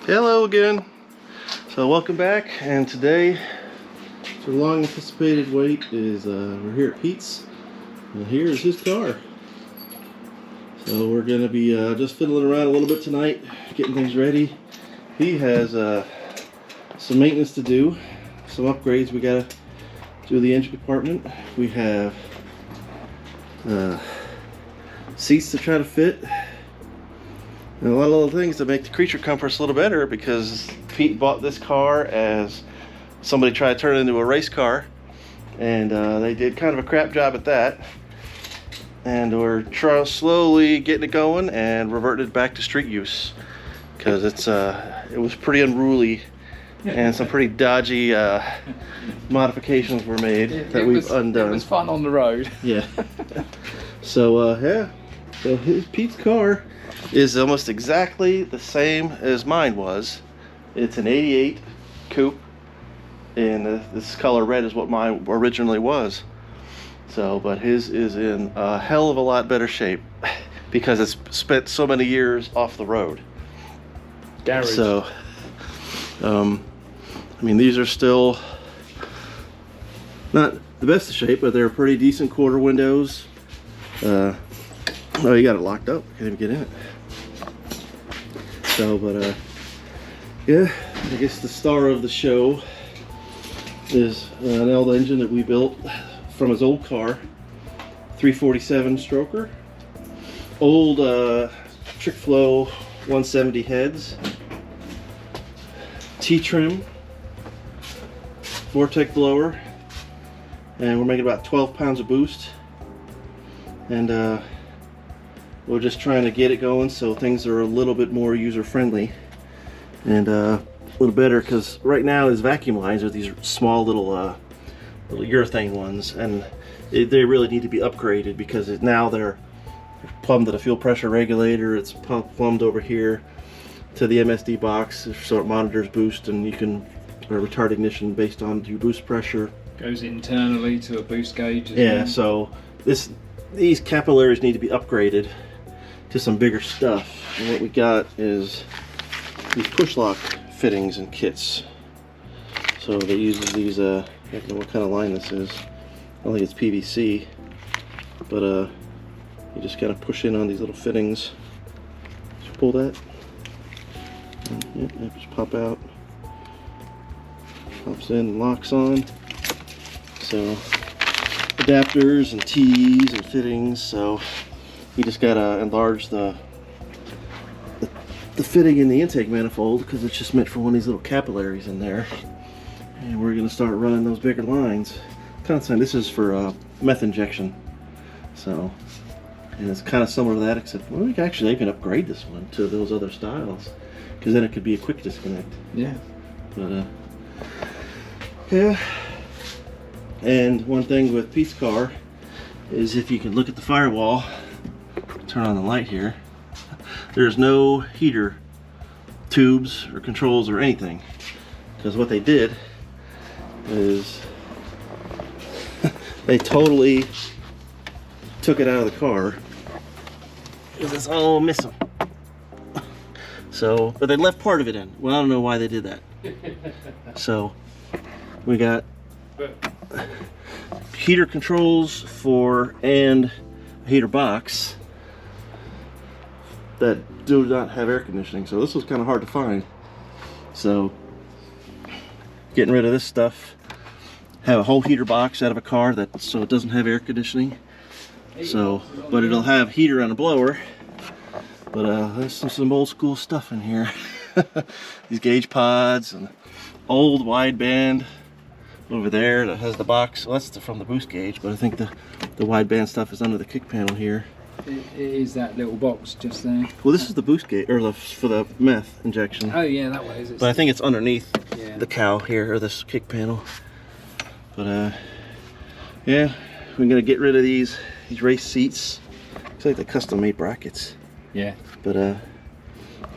Hello again. So welcome back, and today the long anticipated wait is we're here at Pete's, and here is his car. So we're gonna be just fiddling around a little bit tonight, getting things ready. He has some maintenance to do, some upgrades. We gotta do the engine compartment. We have seats to try to fit. And a lot of little things to make the creature comforts a little better, because Pete bought this car as somebody tried to turn it into a race car, and they did kind of a crap job at that. And we're slowly getting it going and reverted back to street use, because it was pretty unruly and some pretty dodgy modifications were made that we've undone. It was fun on the road. Yeah. So yeah. So Pete's car is almost exactly the same as mine was. It's an 88 coupe, and this color red is what mine originally was. So, but his is in a hell of a lot better shape because it's spent so many years off the road. Garage. So, I mean, these are still not the best of shape, but they're pretty decent quarter windows. Oh, you got it locked up. Can't even get in it. So, but yeah, I guess the star of the show is an old engine that we built from his old car, 347 stroker, old trick flow 170 heads, T-trim, Vortec blower, and we're making about 12 pounds of boost. And we're just trying to get it going so things are a little bit more user-friendly and a little better, because right now his vacuum lines are these small little urethane ones, and they really need to be upgraded, because now they're plumbed to the fuel pressure regulator. It's plumbed over here to the MSD box, so it monitors boost, and you can retard ignition based on your boost pressure. Goes internally to a boost gauge as yeah, well. so these capillaries need to be upgraded to some bigger stuff, and what we got is these push lock fittings and kits. So they use these I don't know what kind of line this is. I don't think it's PVC, but you just gotta push in on these little fittings. Just pull that, and, yeah, just pop out, pops in and locks on. So adapters and T's and fittings, so you just gotta enlarge the fitting in the intake manifold, because it's just meant for one of these little capillaries in there, and we're gonna start running those bigger lines. Constantly. This is for meth injection, so, and it's kind of similar to that, except well, we can actually even upgrade this one to those other styles, because then it could be a quick disconnect. Yeah. But yeah. And one thing with Pete's car is, if you can look at the firewall, turn on the light here, there's no heater tubes or controls or anything, because what they did is they totally took it out of the car, because it's all missing. So, but they left part of it in. Well, I don't know why they did that. So we got heater controls and a heater box that do not have air conditioning, so this was kind of hard to find. So getting rid of this stuff, have a whole heater box out of a car so it doesn't have air conditioning. So, but it'll have heater on a blower. But there's some old school stuff in here. These gauge pods and old wideband over there that has the box. Well, that's from the boost gauge, but I think the wideband stuff is under the kick panel here. It is that little box just there. Well, this is the boost gauge, or for the meth injection. Oh yeah, that way is it? But I think it's underneath yeah. the cowl here, or this kick panel. But yeah, we're gonna get rid of these race seats. Looks like the custom made brackets. Yeah. But we're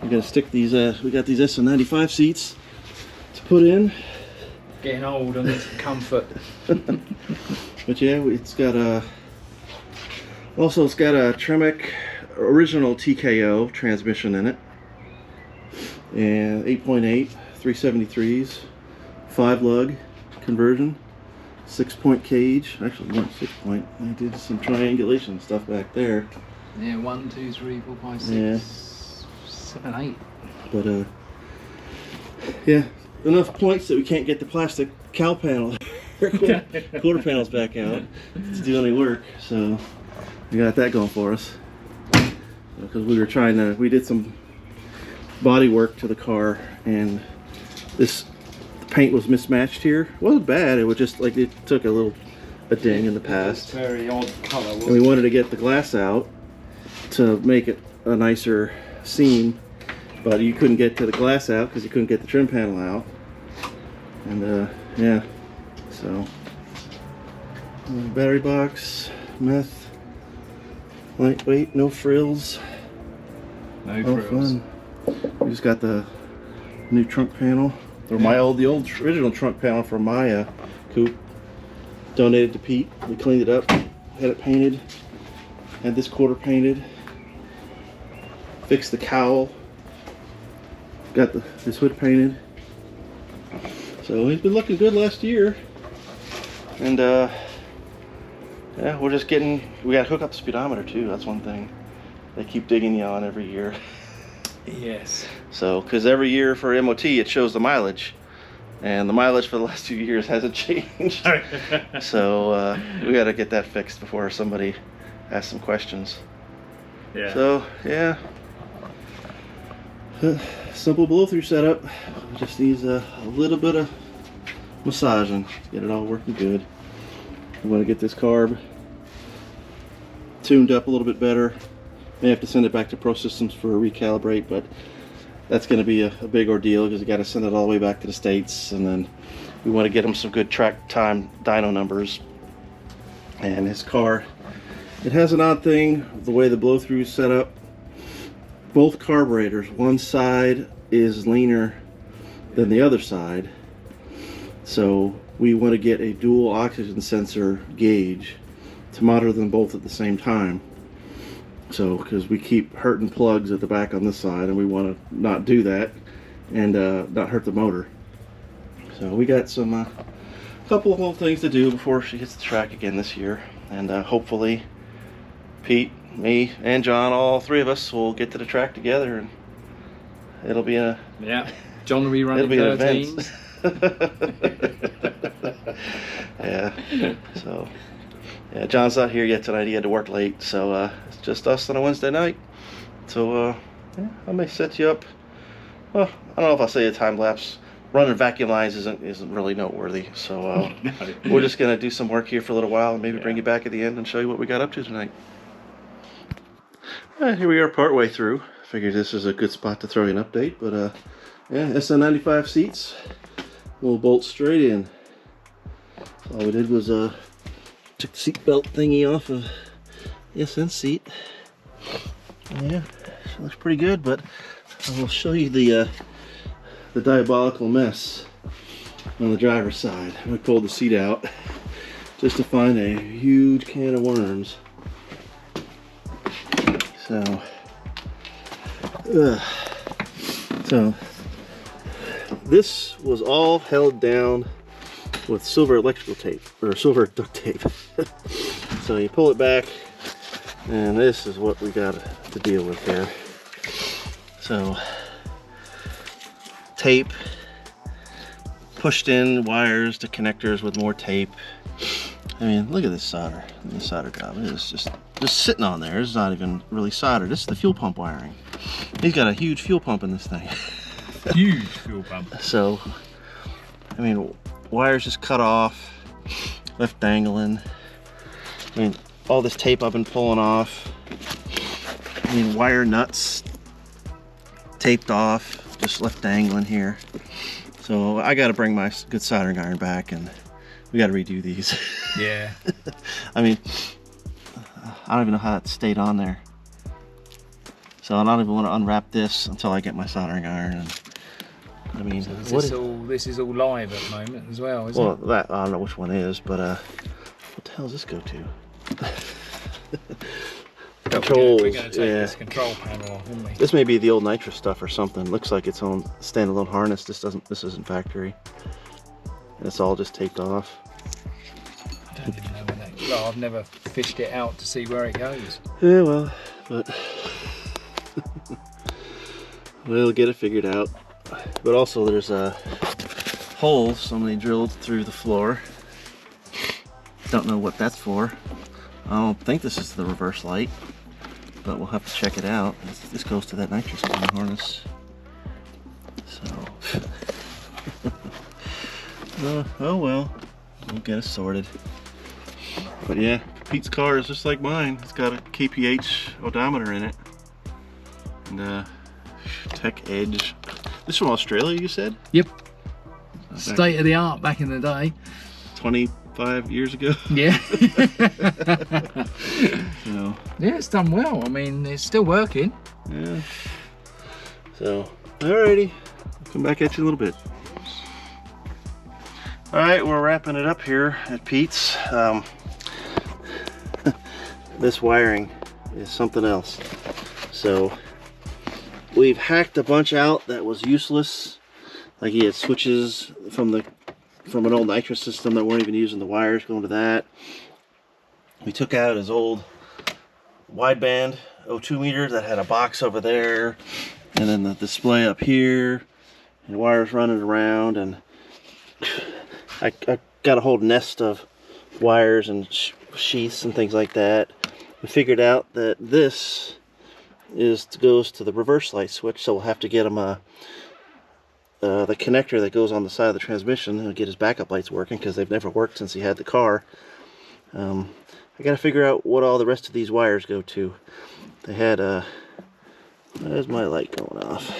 gonna stick these. We got these SM95 seats to put in. Getting old and it's comfort. But yeah, it's got a. Also, it's got a Tremec original TKO transmission in it. and 8.8, 373s, 5-lug conversion, 6-point cage. Actually, not 6-point. I did some triangulation stuff back there. Yeah, 1, 2, 3, 4, 5, 6, Yeah. 7, 8. But yeah, enough points that we can't get the plastic cowl panel or quarter panels back out to do any work. So we got that going for us. Because we did some body work to the car, and the paint was mismatched here. It wasn't bad, it was just like it took a ding in the past. It's very odd colour, wasn't And we wanted to get the glass out to make it a nicer seam, but you couldn't get to the glass out because you couldn't get the trim panel out. And yeah, so battery box, meth, lightweight, no frills. No Oh, frills. fun. We just got the new trunk panel, or the old original trunk panel from my coupe. Donated to Pete. We cleaned it up, had it painted, had this quarter painted, fixed the cowl, got this hood painted. So he's been looking good last year, and yeah, we're just we got to hook up the speedometer too. That's one thing they keep digging you on every year. Yes. So, because every year for MOT it shows the mileage, and the mileage for the last 2 years hasn't changed. So we got to get that fixed before somebody asks some questions. Yeah. So yeah, simple blow-through setup. Just needs a little bit of massaging to get it all working good. We want to get this carb tuned up a little bit better. May have to send it back to Pro Systems for a recalibrate, but that's going to be a big ordeal because you got to send it all the way back to the States, and then we want to get him some good track time dyno numbers. And his car, it has an odd thing, the way the blow-through is set up. Both carburetors, one side is leaner than the other side, so we want to get a dual oxygen sensor gauge to monitor them both at the same time. So, because we keep hurting plugs at the back on this side, and we want to not do that and not hurt the motor. So we got some couple of little things to do before she hits the track again this year, and hopefully Pete, me, and John, all three of us, will get to the track together, and it'll be a John will be running it'll be 13s. an event. Yeah. So. Yeah, John's not here yet tonight. He had to work late, so it's just us on a Wednesday night. So yeah, I may set you up. Well, I don't know if I'll say a time lapse. Running vacuum lines isn't really noteworthy. So No. we're just gonna do some work here for a little while, and maybe bring you back at the end and show you what we got up to tonight. Here we are, partway through. Figured this is a good spot to throw you an update, but yeah, SN95 seats. We'll bolt straight in. So all we did was took the seat belt thingy off of the SN seat. Yeah, it looks pretty good, but I will show you the diabolical mess on the driver's side. I pulled the seat out just to find a huge can of worms. So this was all held down with silver electrical tape, or silver duct tape. So you pull it back, and this is what we got to deal with here. So tape, pushed in wires to connectors with more tape. I mean, look at this solder, this solder job. It's just sitting on there. It's not even really soldered. This is the fuel pump wiring. He's got a huge fuel pump in this thing. Huge fuel pump. So, I mean, wires just cut off, left dangling. I mean, all this tape I've been pulling off. I mean, wire nuts taped off, just left dangling here. So I got to bring my good soldering iron back, and we got to redo these. Yeah. I mean, I don't even know how it stayed on there. So I don't even want to unwrap this until I get my soldering iron. And I mean, So this is all live at the moment as well, isn't well, it? that I don't know which one is, but what the hell does this go to? controls. We're going to take Yeah. this control panel off, aren't we? This may be the old nitrous stuff or something. Looks like its own standalone harness. This isn't factory. It's all just taped off. I don't even know where that. Well, I've never fished it out to see where it goes. Yeah, well, but we'll get it figured out. But also, there's holes somebody drilled through the floor. Don't know what that's for. I don't think this is the reverse light, but we'll have to check it out. This goes to that nitrous cleaning harness. So, oh well, we'll get it sorted. But yeah, Pete's car is just like mine. It's got a KPH odometer in it. And Tech Edge. This from Australia, you said? Yep. State of the art back in the day. 25 years ago. Yeah. So, yeah, it's done well. I mean, it's still working. yeah. So, alrighty. I'll come back at you in a little bit. Alright, we're wrapping it up here at Pete's. This wiring is something else. So, we've hacked a bunch out that was useless. Like he had switches from an old nitrous system that weren't even using the wires going to that. We took out his old wideband 02 meter that had a box over there, and then the display up here, and wires running around, and I got a whole nest of wires and sheaths and things like that. We figured out that this goes to the reverse light switch, so we'll have to get him the connector that goes on the side of the transmission and get his backup lights working, because they've never worked since he had the car. I gotta figure out what all the rest of these wires go to. They had there's my light going off.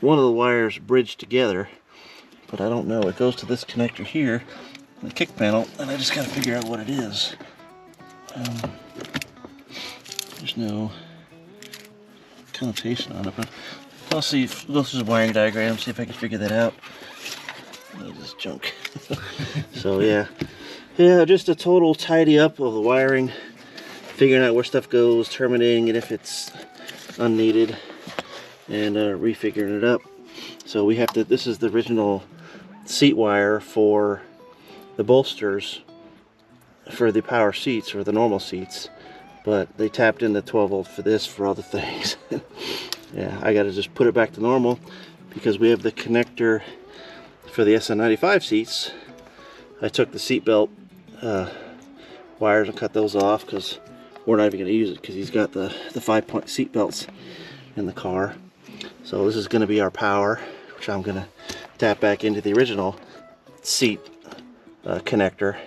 One of the wires bridged together, but I don't know. It goes to this connector here, the kick panel, and I just gotta figure out what it is. There's no connotation on it, but I'll see if go through the wiring diagram, see if I can figure that out. This is junk. So yeah, just a total tidy up of the wiring, figuring out where stuff goes, terminating it if it's unneeded, and refiguring it up. So we have to. This is the original seat wire for the bolsters for the power seats or the normal seats, but they tapped into 12 volt for this for other things. Yeah, I gotta just put it back to normal because we have the connector for the SN95 seats. I took the seatbelt wires and cut those off because we're not even gonna use it because he's got the 5-point seat belts in the car. So this is gonna be our power, which I'm gonna tap back into the original seat connector,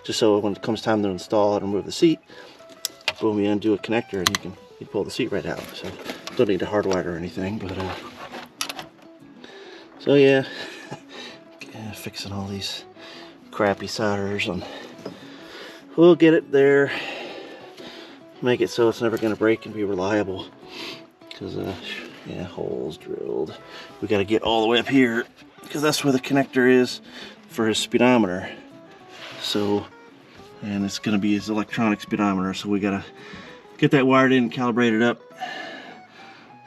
just so when it comes time to install and remove the seat, boom, you undo a connector and you pull the seat right out. So don't need to hardwire or anything, but so yeah, fixing all these crappy solders, and we'll get it there, make it so it's never going to break and be reliable, because yeah, holes drilled. We got to get all the way up here because that's where the connector is for his speedometer. So, and it's going to be his electronic speedometer, so we got to get that wired in and calibrated up,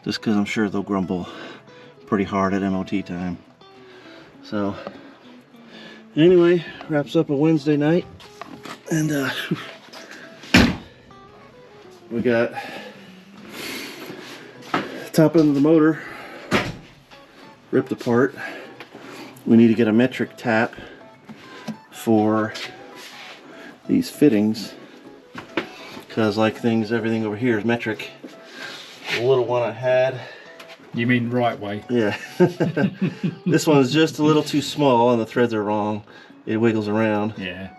just because I'm sure they'll grumble pretty hard at MOT time. So anyway, wraps up a Wednesday night, and we got top end of the motor ripped apart. We need to get a metric tap for these fittings, because like everything over here is metric. The little one I had, you mean right way? Yeah. This one's just a little too small and the threads are wrong. It wiggles around. Yeah.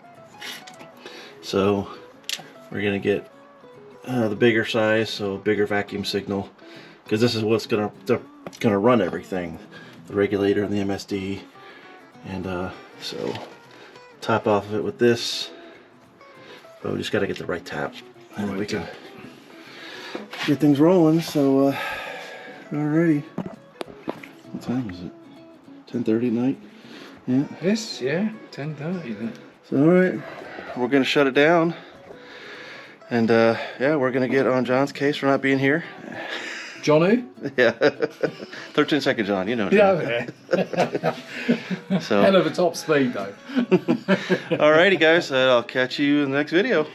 So we're gonna get the bigger size, so bigger vacuum signal, because this is what's gonna run everything, the regulator and the MSD, and so top off of it with this. But we just got to get the right tap, and we can get things rolling. So alrighty, what time is it? 10:30 at night. Yeah. Yes, yeah, 10:30 then. So alright, we're gonna shut it down And yeah, we're gonna get on John's case for not being here. John who? Yeah, 13-second John, you know. Yeah. So Hell of a top speed though. alrighty guys, I'll catch you in the next video.